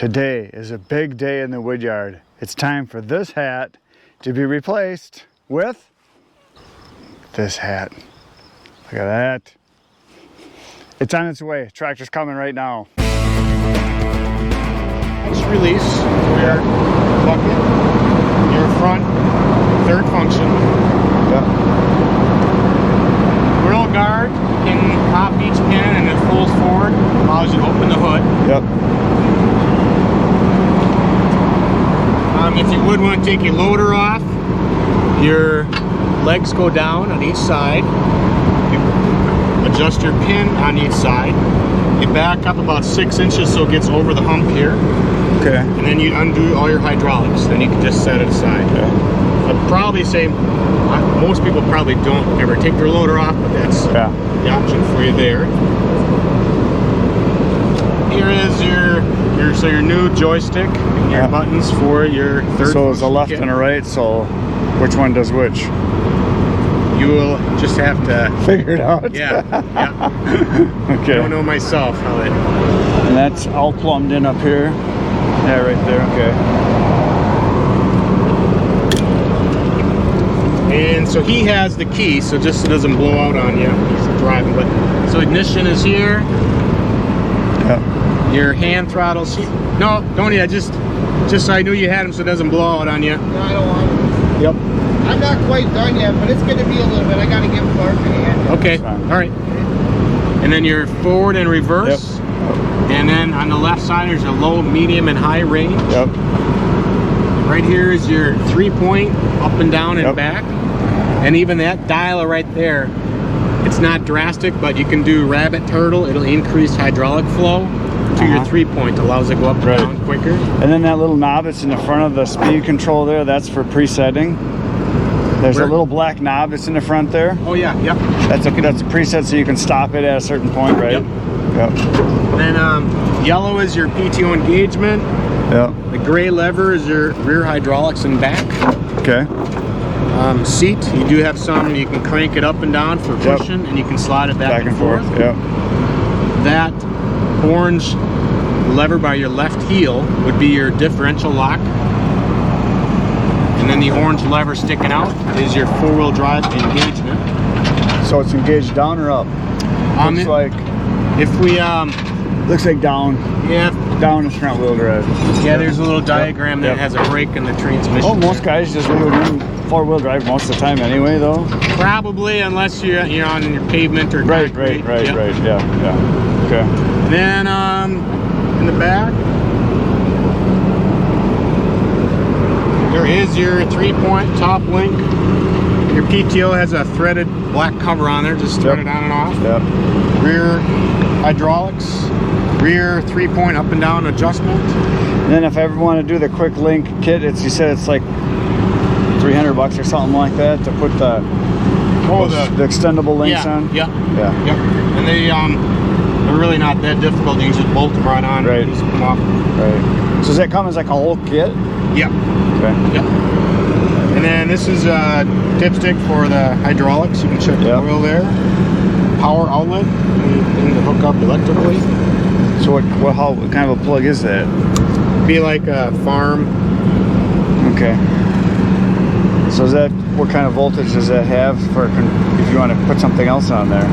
Today is a big day in the Woodyard. It's time for this hat to be replaced with this hat. Look at that. It's on its way. Tractor's coming right now. Just release rear bucket, your front third function. Yep. Grill guard, you can pop each pin and it folds forward, allows you to open the hood. Yep. If you would want to take your loader off, your legs go down on each side. You adjust your pin on each side. You back up about 6 inches so it gets over the hump here. Okay. And then you undo all your hydraulics. Then you can just set it aside. Okay. I'd probably say most people probably don't ever take their loader off, but that's the option for you there. Here is your new joystick and your buttons for your third. So it's a left and a right, so which one does which? You will just have to figure it out. Yeah. Okay. I don't know myself how that. And that's all plumbed in up here. Yeah, right there. Okay. And so he has the key, so just so it doesn't blow out on you. He's driving, but so ignition is here. Yep. Your hand throttles. No, don't need. Just so I knew you had them, so it doesn't blow out on you. No, I don't want them. Yep. I'm not quite done yet, but it's going to be a little bit. I got to give Clark a hand. Okay. All right. And then your forward and reverse. Yep. And then on the left side, there's a low, medium, and high range. Yep. Right here is your 3-point up and down and back. And even that dial right there, it's not drastic, but you can do rabbit turtle. It'll increase hydraulic flow to your 3-point. Allows it to go up and down quicker. And then that little knob that's in the front of the speed control there, that's for presetting. There's a little black knob that's in the front there. Oh yeah, yep. That's a preset, so you can stop it at a certain point, right? Yep. And then yellow is your PTO engagement. Yep. The gray lever is your rear hydraulics and back. Okay. Seat, you do have some, you can crank it up and down for pushing, and you can slide it back and forth. Yep. That orange lever by your left heel would be your differential lock. And then the orange lever sticking out is your four-wheel drive engagement. So it's engaged down or up? Looks like if we looks like down. Yeah. Down is front wheel drive. Yeah, there's a little diagram that has a brake in the transmission. Oh, most guys just do four-wheel drive most of the time anyway, though. Probably, unless you're on your pavement or right. Yep. Yeah. Okay. Then in the back, there is your 3-point top link. Your PTO has a threaded black cover on there, just thread it on and off. Yep. Rear hydraulics, rear 3-point up and down adjustment. And then if I ever want to do the quick link kit, you said it's like $300 or something like that to put the extendable links on. Yeah. And they're really not that difficult. You just bolt them right on. Right. And just come off. Right. So does that come as like a whole kit? Yep. Okay. Yep. And then this is a dipstick for the hydraulics. You can check the oil there. Power outlet, anything to hook up electrically. So what kind of a plug is that? Be like a farm. Okay. So is that, what kind of voltage does that have for if you want to put something else on there?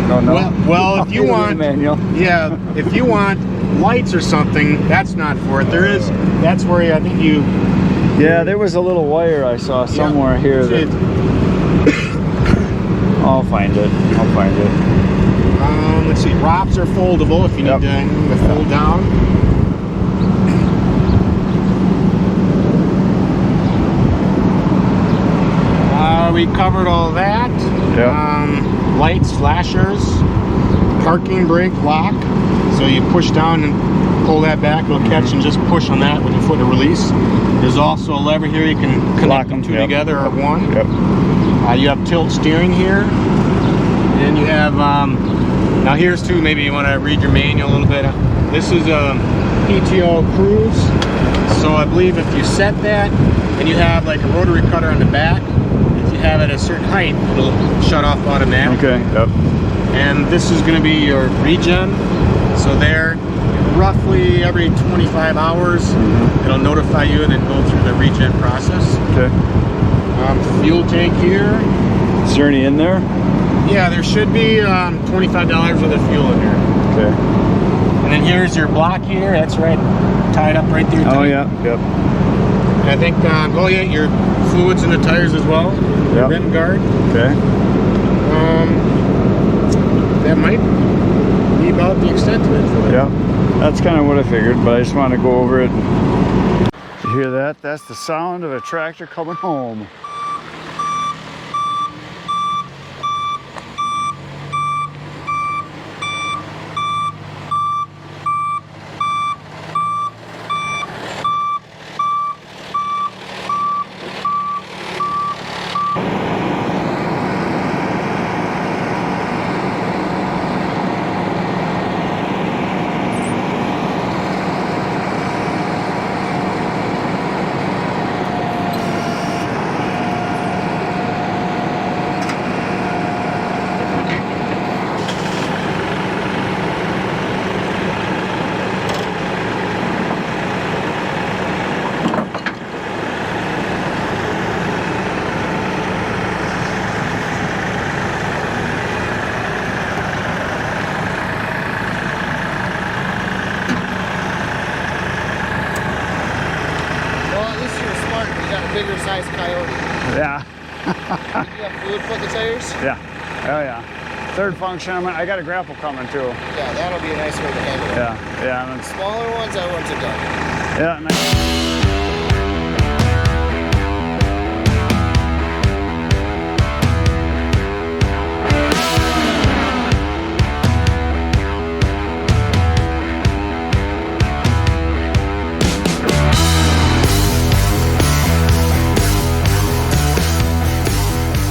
No. Well, if you want, yeah, if you want lights or something, that's not for it. That's where I think you. Yeah, there was a little wire I saw somewhere here that. I'll find it. Let's see. ROPs are foldable if you need to fold down. We covered all that. Lights, flashers, parking brake lock. So you push down and pull that back, it'll catch and just push on that with your foot to release. There's also a lever here you can connect them two together or one. You have tilt steering here. And you have, now here's two, maybe you want to read your manual a little bit. This is a PTO cruise. So I believe if you set that and you have like a rotary cutter on the back, have it at a certain height, it'll shut off automatically. Okay. Yep. And this is going to be your regen. So there, roughly every 25 hours. It'll notify you and then go through the regen process. Okay. Fuel tank here. Is there any in there? Yeah, there should be $25 worth of fuel in here. Okay. And then here's your block here. That's right, tied up right there. Oh yeah, yep. And I think, oh yeah, your fluids in the tires as well. Yep. Vent guard. Okay. That might be about the extent of it. Yeah, that's kind of what I figured, but I just want to go over it. You hear that? That's the sound of a tractor coming home. Bigger size Kioti. Yeah. You have fluid put in the tires? Yeah. Oh yeah. Third function. I got a grapple coming too. Yeah, that'll be a nice way to handle it. Yeah. Yeah. And Smaller ones, that one's a done. yeah. Nice.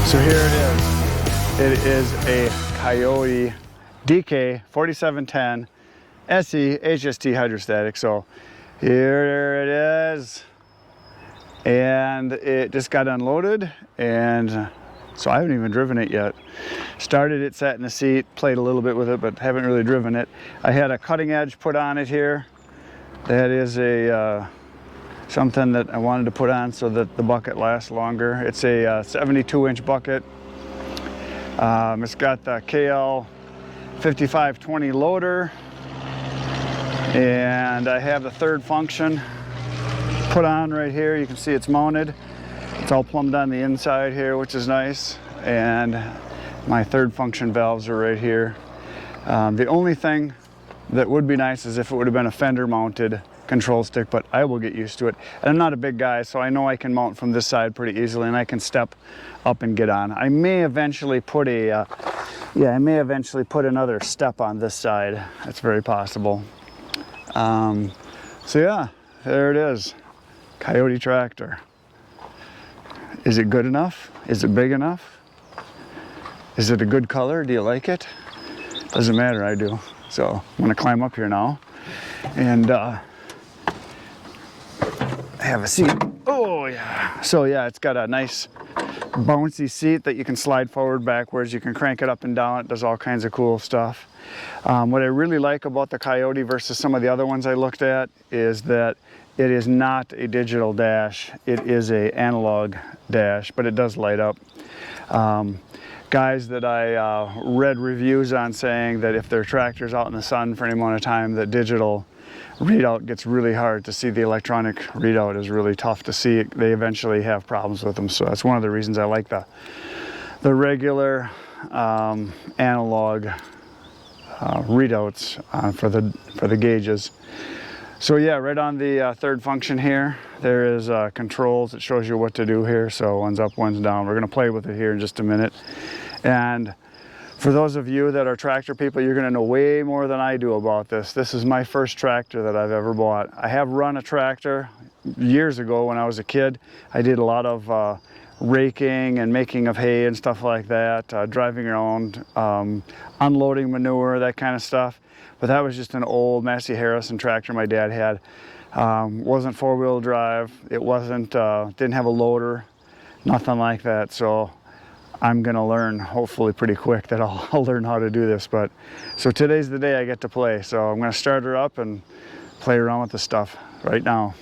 So here it is. It is a Kioti DK 4710 SE HST hydrostatic. So here it is. And it just got unloaded, and so I haven't even driven it yet. Started it, sat in the seat, played a little bit with it, but haven't really driven it. I had a cutting edge put on it here. That is a something that I wanted to put on so that the bucket lasts longer. It's a 72-inch bucket. It's got the KL 5520 loader, and I have the third function put on right here. You can see it's mounted. It's all plumbed on the inside here, which is nice. And my third function valves are right here. The only thing that would be nice is if it would have been a fender mounted control stick, but I will get used to it. And I'm not a big guy, so I know I can mount from this side pretty easily, and I can step up and get on. I may eventually put a, I may eventually put another step on this side. That's very possible. So yeah, there it is. Kioti tractor. Is it good enough? Is it big enough? Is it a good color? Do you like it? Doesn't matter, I do. So I'm gonna climb up here now and have a seat. Oh yeah. So yeah, it's got a nice bouncy seat that you can slide forward, backwards. You can crank it up and down. It does all kinds of cool stuff. What I really like about the Kioti versus some of the other ones I looked at is that it is not a digital dash. It is a analog dash, but it does light up. Guys that I read reviews on saying that if their tractor's out in the sun for any amount of time, the digital readout gets really hard to see. The electronic readout is really tough to see. They eventually have problems with them. So that's one of the reasons I like the regular analog readouts for the gauges. So yeah, right on the third function here, there is controls. It shows you what to do here. So one's up, one's down. We're gonna play with it here in just a minute. And for those of you that are tractor people, you're gonna know way more than I do about this. This is my first tractor that I've ever bought. I have run a tractor years ago when I was a kid. I did a lot of raking and making of hay and stuff like that, driving around, unloading manure, that kind of stuff. But that was just an old Massey Harrison tractor my dad had. Wasn't four-wheel drive. It wasn't, didn't have a loader, nothing like that. So I'm gonna learn hopefully pretty quick that I'll learn how to do this. But so today's the day I get to play. So I'm gonna start her up and play around with the stuff right now.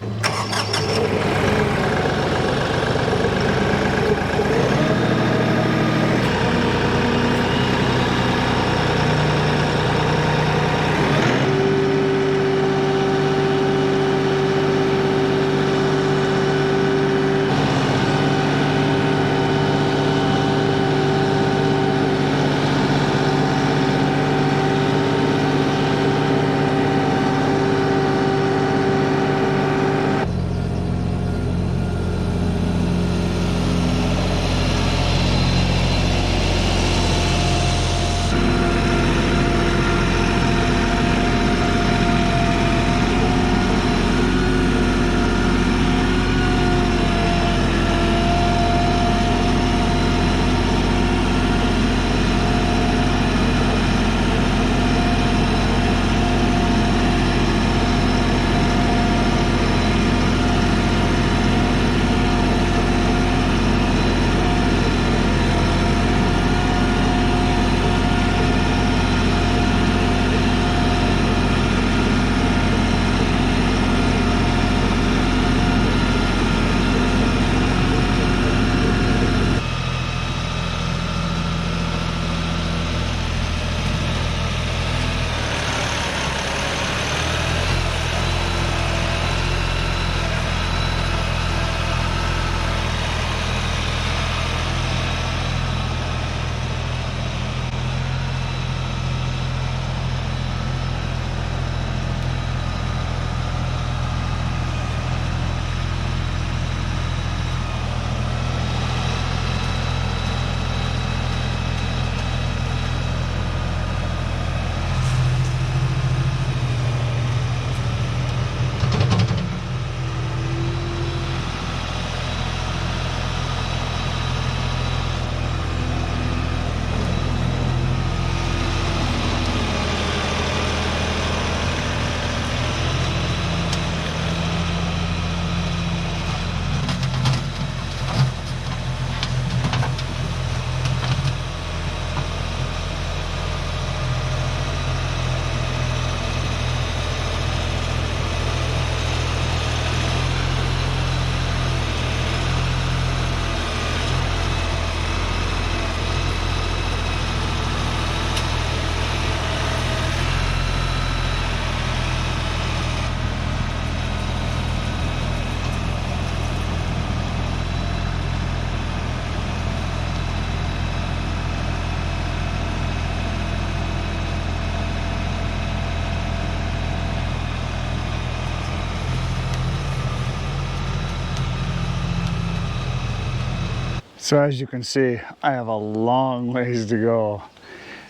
So as you can see, I have a long ways to go.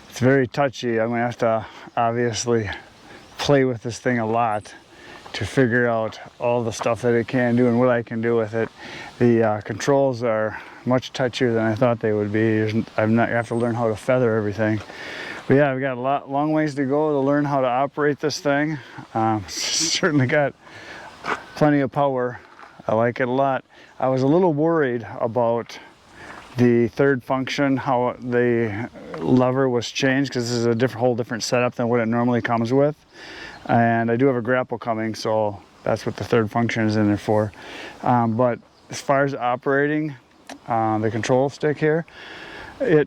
It's very touchy. I'm gonna have to obviously play with this thing a lot to figure out all the stuff that it can do and what I can do with it. The controls are much touchier than I thought they would be. I have to learn how to feather everything. But yeah, I've got a long ways to go to learn how to operate this thing. Certainly got plenty of power. I like it a lot. I was a little worried about the third function, how the lever was changed, because this is a whole different setup than what it normally comes with. And I do have a grapple coming, so that's what the third function is in there for. But as far as operating the control stick here, it's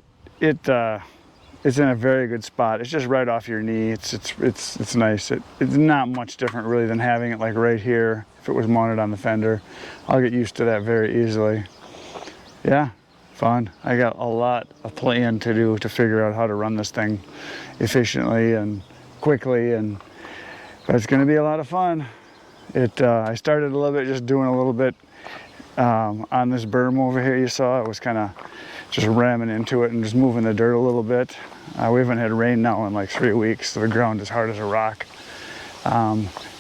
in a very good spot. It's just right off your knee. It's nice. It's not much different really than having it like right here if it was mounted on the fender. I'll get used to that very easily. Yeah, fun. I got a lot of playing to do to figure out how to run this thing efficiently and quickly, but it's going to be a lot of fun. I started a little bit just doing a little bit on this berm over here. You saw it was kind of just ramming into it and just moving the dirt a little bit. We haven't had rain now in like 3 weeks, so the ground is hard as a rock.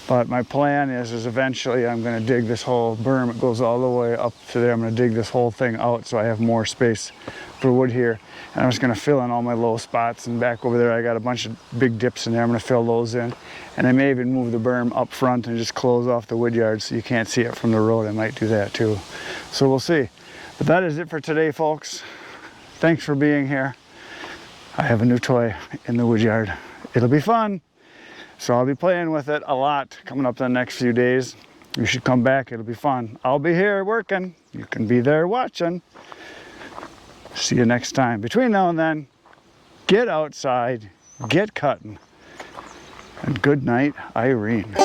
But my plan is eventually I'm going to dig this whole berm. It goes all the way up to there. I'm going to dig this whole thing out so I have more space for wood here. And I'm just going to fill in all my low spots. And back over there I got a bunch of big dips in there. I'm going to fill those in. And I may even move the berm up front and just close off the Woodyard so you can't see it from the road. I might do that too. So we'll see. But that is it for today, folks. thanks for being here. I have a new toy in the Woodyard. It'll be fun. So I'll be playing with it a lot coming up the next few days. You should come back, it'll be fun. I'll be here working. You can be there watching. See you next time. Between now and then, get outside, get cutting. And good night, Irene.